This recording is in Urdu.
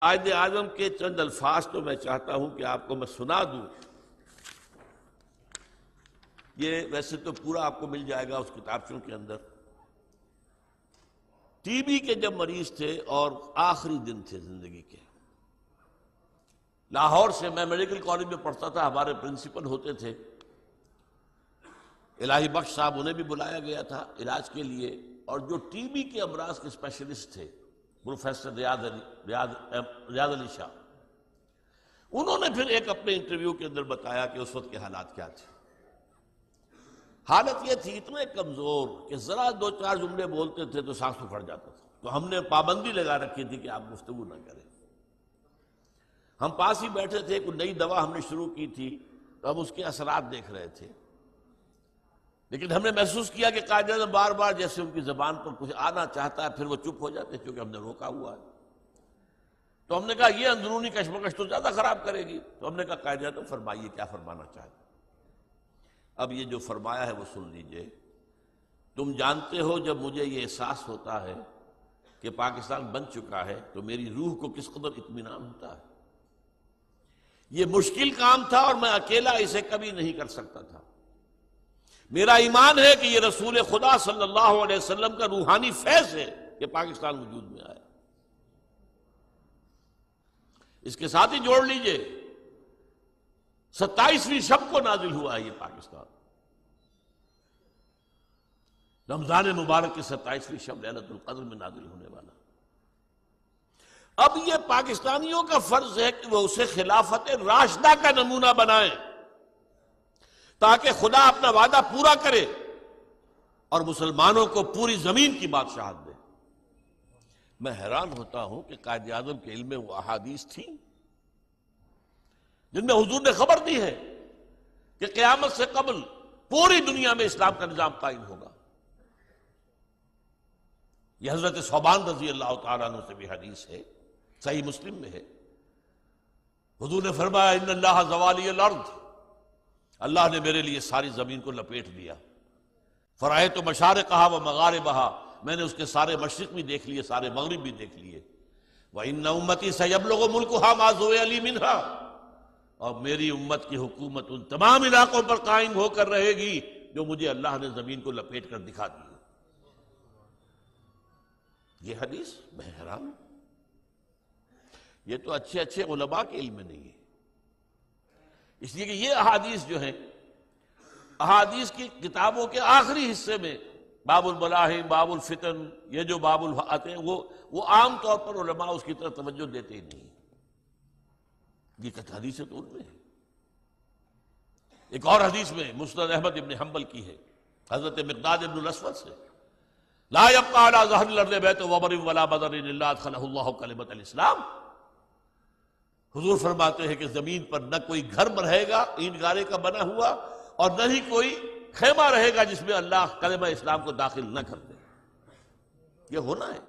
قائد اعظم کے چند الفاظ تو میں چاہتا ہوں کہ آپ کو میں سنا دوں. یہ ویسے تو پورا آپ کو مل جائے گا اس کتابچوں کے اندر. ٹی بی کے جب مریض تھے اور آخری دن تھے زندگی کے، لاہور سے، میں میڈیکل کالج میں پڑھتا تھا، ہمارے پرنسپل ہوتے تھے الہی بخش صاحب، انہیں بھی بلایا گیا تھا علاج کے لیے. اور جو ٹی بی کے امراض کے اسپیشلسٹ تھے پروفیسر ریاض علی شاہ، انہوں نے پھر ایک اپنے انٹرویو کے اندر بتایا کہ اس وقت کے حالات کیا تھے. حالت یہ تھی اتنے کمزور کہ ذرا دو چار جملے بولتے تھے تو سانس میں پھٹ جاتا تھا. تو ہم نے پابندی لگا رکھی تھی کہ آپ گفتگو نہ کریں. ہم پاس ہی بیٹھے تھے، کوئی نئی دوا ہم نے شروع کی تھی تو ہم اس کے اثرات دیکھ رہے تھے. لیکن ہم نے محسوس کیا کہ قائد اعظم بار بار جیسے ان کی زبان پر کچھ آنا چاہتا ہے، پھر وہ چپ ہو جاتے کیونکہ ہم نے روکا ہوا ہے. تو ہم نے کہا یہ اندرونی کشمکش تو زیادہ خراب کرے گی. تو ہم نے کہا قائد اعظم فرمائیے کیا فرمانا چاہتے. اب یہ جو فرمایا ہے وہ سن لیجئے. تم جانتے ہو جب مجھے یہ احساس ہوتا ہے کہ پاکستان بن چکا ہے تو میری روح کو کس قدر اطمینان ہوتا ہے. یہ مشکل کام تھا اور میں اکیلا اسے کبھی نہیں کر سکتا تھا. میرا ایمان ہے کہ یہ رسول خدا صلی اللہ علیہ وسلم کا روحانی فیض ہے کہ پاکستان وجود میں آیا. اس کے ساتھ ہی جوڑ لیجئے 27ویں شب کو نازل ہوا ہے یہ پاکستان. رمضان مبارک کی 27ویں شب لیلۃ القدر میں نازل ہونے والا. اب یہ پاکستانیوں کا فرض ہے کہ وہ اسے خلافت راشدہ کا نمونہ بنائیں تاکہ خدا اپنا وعدہ پورا کرے اور مسلمانوں کو پوری زمین کی بادشاہت دے. میں حیران ہوتا ہوں کہ قائد اعظم کے علم میں وہ احادیث تھیں جن میں حضور نے خبر دی ہے کہ قیامت سے قبل پوری دنیا میں اسلام کا نظام قائم ہوگا. یہ حضرت ثوبان رضی اللہ تعالیٰ عنہ سے بھی حدیث ہے، صحیح مسلم میں ہے. حضور نے فرمایا ان اللہ زوالی الارض، اللہ نے میرے لیے ساری زمین کو لپیٹ دیا. فرأیت مشارقہا و مغاربہا، میں نے اس کے سارے مشرق بھی دیکھ لیے، سارے مغرب بھی دیکھ لیے. وَإِنَّ أُمَّتِي سَيَبْلُغُ مُلْكُهَا مَا زُوِّيَ لِي مِنْهَا، اور میری امت کی حکومت ان تمام علاقوں پر قائم ہو کر رہے گی جو مجھے اللہ نے زمین کو لپیٹ کر دکھا دی. یہ حدیث میں حیران ہوں. یہ تو اچھے اچھے علماء کے علم میں نہیں ہے. اس لیے کہ یہ احادیث جو ہیں، احادیث کی کتابوں کے آخری حصے میں باب الملاحم، باب الفتن، یہ جو باب آتے ہیں وہ عام طور پر علماء اس کی طرف توجہ دیتے ہی نہیں. یہ حدیث تو ان میں ہے. ایک اور حدیث میں مسند احمد ابن حنبل کی ہے، حضرت مقداد ابن الاسود سے، لا يبقى على ظهر الارض بیت وبر ولا بدر الا ادخله الله کلمۃ الاسلام. حضور فرماتے ہیں کہ زمین پر نہ کوئی گھر رہے گا اینٹ گارے کا بنا ہوا اور نہ ہی کوئی خیمہ رہے گا جس میں اللہ کلمہ اسلام کو داخل نہ کر دے. یہ ہونا ہے.